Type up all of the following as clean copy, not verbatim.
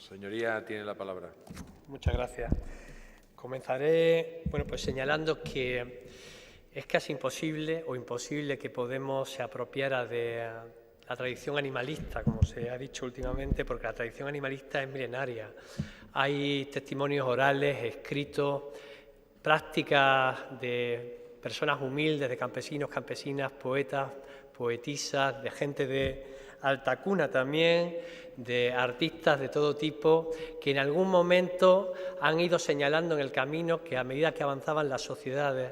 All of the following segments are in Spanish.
Señoría, tiene la palabra. Muchas gracias. Comenzaré pues señalando que es casi imposible que Podemos se apropiara de la tradición animalista, como se ha dicho últimamente, porque la tradición animalista es milenaria. Hay testimonios orales, escritos, prácticas de personas humildes, de campesinos, campesinas, poetas, poetisas, de gente de alta cuna también, de artistas de todo tipo, que en algún momento han ido señalando en el camino que a medida que avanzaban las sociedades,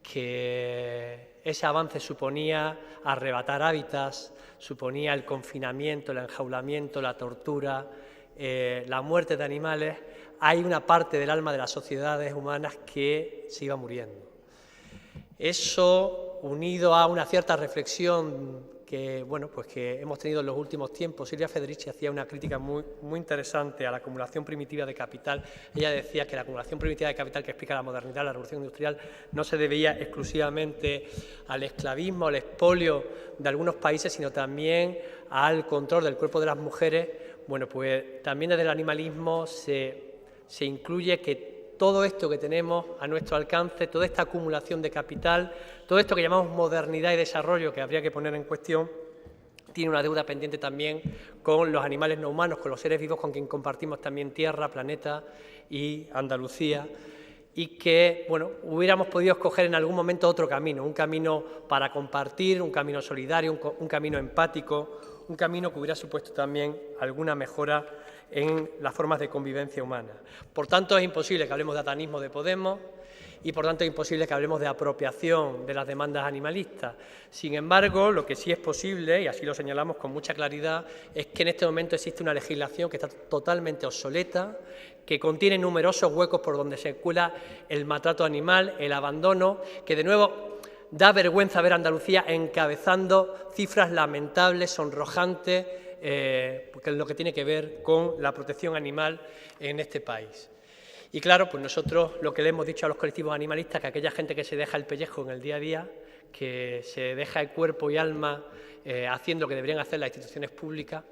que ese avance suponía arrebatar hábitats, suponía el confinamiento, el enjaulamiento, la tortura, la muerte de animales. Hay una parte del alma de las sociedades humanas que se iba muriendo. Eso, unido a una cierta reflexión que hemos tenido en los últimos tiempos. Silvia Federici hacía una crítica muy interesante a la acumulación primitiva de capital. Ella decía que la acumulación primitiva de capital que explica la modernidad, la revolución industrial, no se debía exclusivamente al esclavismo, al expolio de algunos países, sino también al control del cuerpo de las mujeres. Pues también desde el animalismo se incluye que todo esto que tenemos a nuestro alcance, toda esta acumulación de capital, todo esto que llamamos modernidad y desarrollo, que habría que poner en cuestión, tiene una deuda pendiente también con los animales no humanos, con los seres vivos con quien compartimos también tierra, planeta y Andalucía, y que hubiéramos podido escoger en algún momento otro camino, un camino para compartir, un camino solidario, un camino empático, un camino que hubiera supuesto también alguna mejora en las formas de convivencia humana. Por tanto, es imposible que hablemos de atanismo de Podemos y, por tanto, es imposible que hablemos de apropiación de las demandas animalistas. Sin embargo, lo que sí es posible, y así lo señalamos con mucha claridad, es que en este momento existe una legislación que está totalmente obsoleta, que contiene numerosos huecos por donde se cuela el maltrato animal, el abandono, que de nuevo da vergüenza ver a Andalucía encabezando cifras lamentables, sonrojantes, porque es lo que tiene que ver con la protección animal en este país. Y claro, pues nosotros lo que le hemos dicho a los colectivos animalistas, que aquella gente que se deja el pellejo en el día a día, que se deja el cuerpo y alma haciendo lo que deberían hacer las instituciones públicas,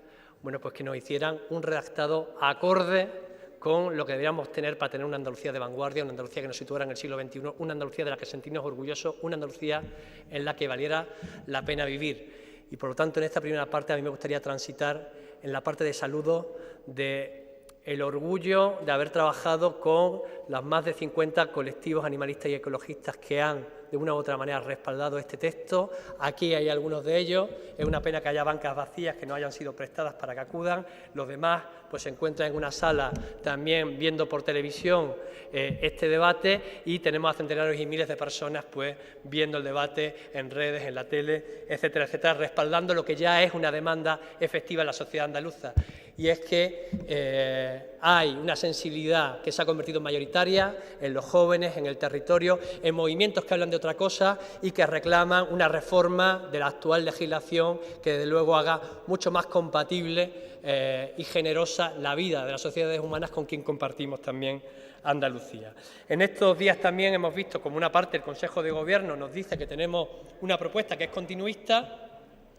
pues que nos hicieran un redactado acorde con lo que deberíamos tener para tener una Andalucía de vanguardia, una Andalucía que nos situara en el siglo XXI, una Andalucía de la que sentirnos orgullosos, una Andalucía en la que valiera la pena vivir. Y por lo tanto, en esta primera parte a mí me gustaría transitar en la parte de saludo del orgullo de haber trabajado con los más de 50 colectivos animalistas y ecologistas que han, de una u otra manera, respaldado este texto. Aquí hay algunos de ellos. Es una pena que haya bancas vacías que no hayan sido prestadas para que acudan. Los demás pues se encuentran en una sala también viendo por televisión este debate, y tenemos a centenares y miles de personas pues viendo el debate en redes, en la tele, etcétera, etcétera, respaldando lo que ya es una demanda efectiva en la sociedad andaluza. Y es que hay una sensibilidad que se ha convertido en mayoritaria en los jóvenes, en el territorio, en movimientos que hablan de otra cosa y que reclaman una reforma de la actual legislación que desde luego haga mucho más compatible y generosa la vida de las sociedades humanas con quien compartimos también Andalucía. En estos días también hemos visto como una parte del Consejo de Gobierno nos dice que tenemos una propuesta que es continuista,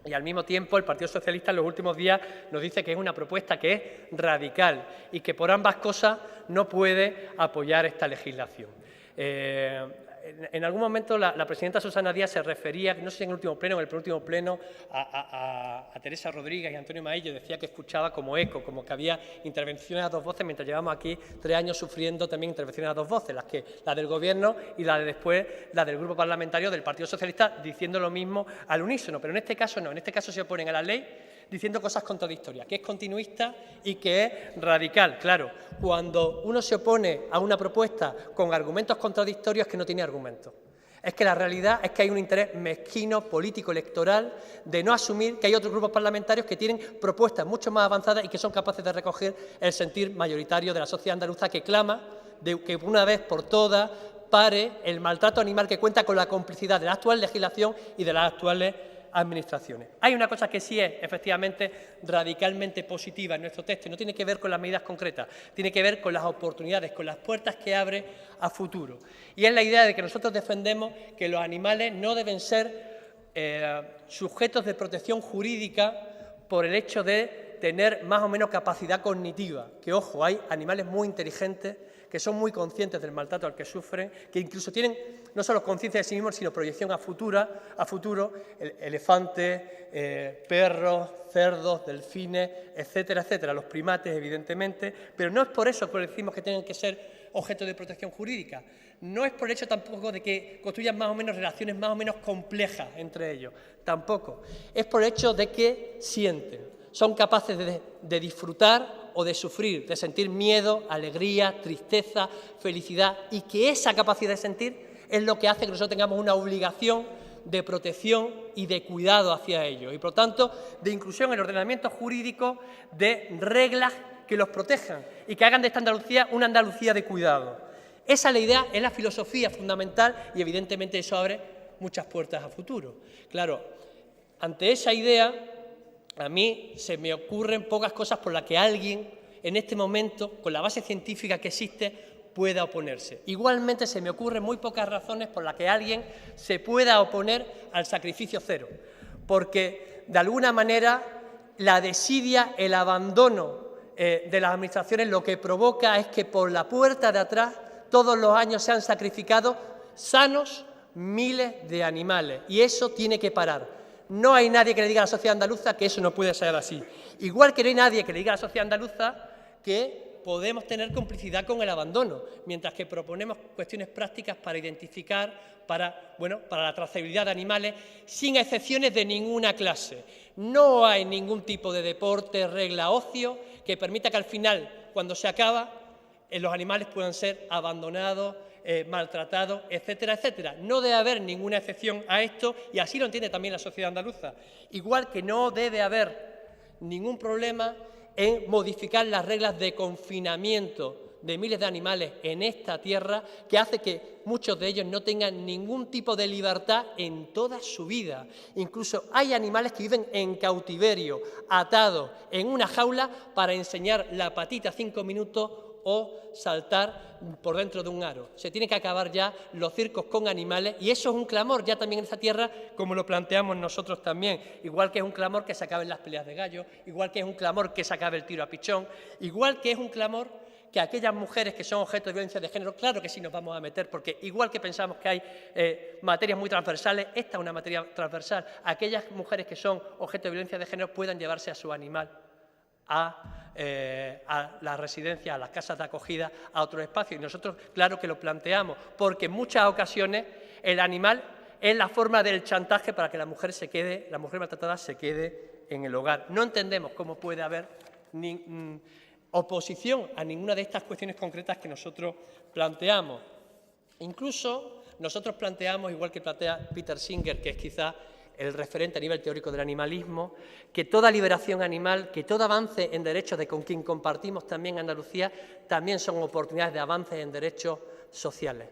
y al mismo tiempo el Partido Socialista en los últimos días nos dice que es una propuesta que es radical y que por ambas cosas no puede apoyar esta legislación. En algún momento la presidenta Susana Díaz se refería, no sé si en el último pleno o en el penúltimo pleno, a Teresa Rodríguez y a Antonio Maillo, decía que escuchaba como eco, como que había intervenciones a dos voces, mientras llevamos aquí 3 años sufriendo también intervenciones a dos voces, la del Gobierno y la de después la del Grupo Parlamentario del Partido Socialista, diciendo lo mismo al unísono, pero en este caso no, en este caso se oponen a la ley diciendo cosas contradictorias, que es continuista y que es radical. Claro, cuando uno se opone a una propuesta con argumentos contradictorios es que no tiene argumentos. Es que la realidad es que hay un interés mezquino, político, electoral, de no asumir que hay otros grupos parlamentarios que tienen propuestas mucho más avanzadas y que son capaces de recoger el sentir mayoritario de la sociedad andaluza, que clama de que una vez por todas pare el maltrato animal, que cuenta con la complicidad de la actual legislación y de las actuales administraciones. Hay una cosa que sí es efectivamente radicalmente positiva en nuestro texto, y no tiene que ver con las medidas concretas, tiene que ver con las oportunidades, con las puertas que abre a futuro. Y es la idea de que nosotros defendemos que los animales no deben ser sujetos de protección jurídica por el hecho de tener más o menos capacidad cognitiva, que ojo, hay animales muy inteligentes que son muy conscientes del maltrato al que sufren, que incluso tienen no solo conciencia de sí mismos, sino proyección a futuro, elefantes, perros, cerdos, delfines, etcétera, etcétera, los primates, evidentemente, pero no es por eso que decimos que tengan que ser objeto de protección jurídica, no es por el hecho tampoco de que construyan más o menos relaciones más o menos complejas entre ellos, tampoco, es por el hecho de que sienten, son capaces de disfrutar o de sufrir, de sentir miedo, alegría, tristeza, felicidad, y que esa capacidad de sentir es lo que hace que nosotros tengamos una obligación de protección y de cuidado hacia ellos, y por lo tanto de inclusión en el ordenamiento jurídico de reglas que los protejan y que hagan de esta Andalucía una Andalucía de cuidado. Esa es la idea, es la filosofía fundamental y evidentemente eso abre muchas puertas a futuro. Claro, ante esa idea a mí se me ocurren pocas cosas por las que alguien en este momento, con la base científica que existe, pueda oponerse. Igualmente se me ocurren muy pocas razones por las que alguien se pueda oponer al sacrificio cero, porque de alguna manera la desidia, el abandono de las administraciones lo que provoca es que por la puerta de atrás todos los años se han sacrificado sanos miles de animales y eso tiene que parar. No hay nadie que le diga a la sociedad andaluza que eso no puede ser así. Igual que no hay nadie que le diga a la sociedad andaluza que podemos tener complicidad con el abandono, mientras que proponemos cuestiones prácticas para identificar, para la trazabilidad de animales, sin excepciones de ninguna clase. No hay ningún tipo de deporte, regla, ocio, que permita que al final, cuando se acaba, los animales puedan ser abandonados, maltratados, etcétera, etcétera. No debe haber ninguna excepción a esto y así lo entiende también la sociedad andaluza. Igual que no debe haber ningún problema en modificar las reglas de confinamiento de miles de animales en esta tierra, que hace que muchos de ellos no tengan ningún tipo de libertad en toda su vida. Incluso hay animales que viven en cautiverio, atados en una jaula para enseñar la patita 5 minutos o saltar por dentro de un aro. Se tienen que acabar ya los circos con animales y eso es un clamor ya también en esta tierra, como lo planteamos nosotros también. Igual que es un clamor que se acaben las peleas de gallos, igual que es un clamor que se acabe el tiro a pichón, igual que es un clamor que aquellas mujeres que son objeto de violencia de género, claro que sí nos vamos a meter, porque igual que pensamos que hay materias muy transversales, esta es una materia transversal. Aquellas mujeres que son objeto de violencia de género puedan llevarse a su animal a la residencia, a las casas de acogida, a otros espacios. Y nosotros, claro que lo planteamos, porque en muchas ocasiones el animal es la forma del chantaje para que la mujer maltratada se quede en el hogar. No entendemos cómo puede haber oposición a ninguna de estas cuestiones concretas que nosotros planteamos. Incluso nosotros planteamos, igual que plantea Peter Singer, que es quizá el referente a nivel teórico del animalismo, que toda liberación animal, que todo avance en derechos de con quien compartimos también Andalucía, también son oportunidades de avance en derechos sociales.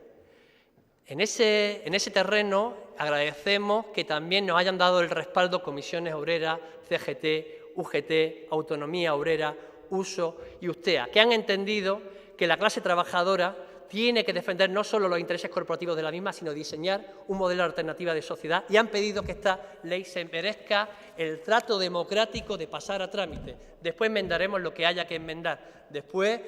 En ese terreno agradecemos que también nos hayan dado el respaldo Comisiones Obreras, CGT, UGT, Autonomía Obrera, USO y USTEA, que han entendido que la clase trabajadora tiene que defender no solo los intereses corporativos de la misma, sino diseñar un modelo alternativo de sociedad y han pedido que esta ley se merezca el trato democrático de pasar a trámite. Después enmendaremos lo que haya que enmendar, después,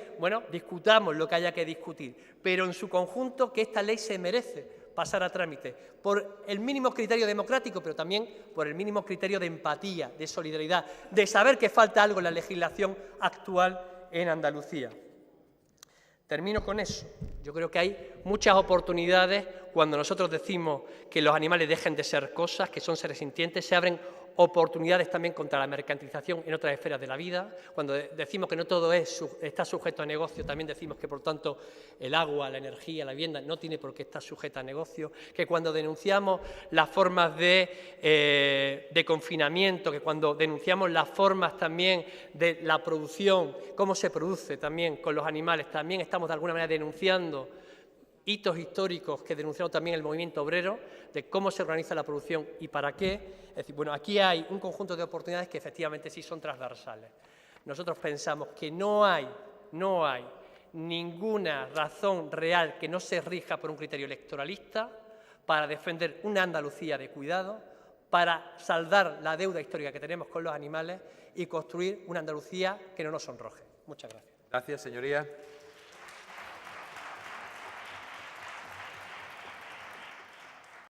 discutamos lo que haya que discutir, pero en su conjunto que esta ley se merece pasar a trámite por el mínimo criterio democrático, pero también por el mínimo criterio de empatía, de solidaridad, de saber que falta algo en la legislación actual en Andalucía. Termino con eso. Yo creo que hay muchas oportunidades cuando nosotros decimos que los animales dejen de ser cosas, que son seres sintientes, se abren oportunidades también contra la mercantilización en otras esferas de la vida. Cuando decimos que no todo está sujeto a negocio, también decimos que, por tanto, el agua, la energía, la vivienda no tiene por qué estar sujeta a negocio, que cuando denunciamos las formas de confinamiento, que cuando denunciamos las formas también de la producción, cómo se produce también con los animales, también estamos de alguna manera denunciando hitos históricos que denunciaron también el movimiento obrero, de cómo se organiza la producción y para qué. Es decir, aquí hay un conjunto de oportunidades que efectivamente sí son transversales. Nosotros pensamos que no hay ninguna razón real que no se rija por un criterio electoralista para defender una Andalucía de cuidado, para saldar la deuda histórica que tenemos con los animales y construir una Andalucía que no nos sonroje. Muchas gracias. Gracias, señoría.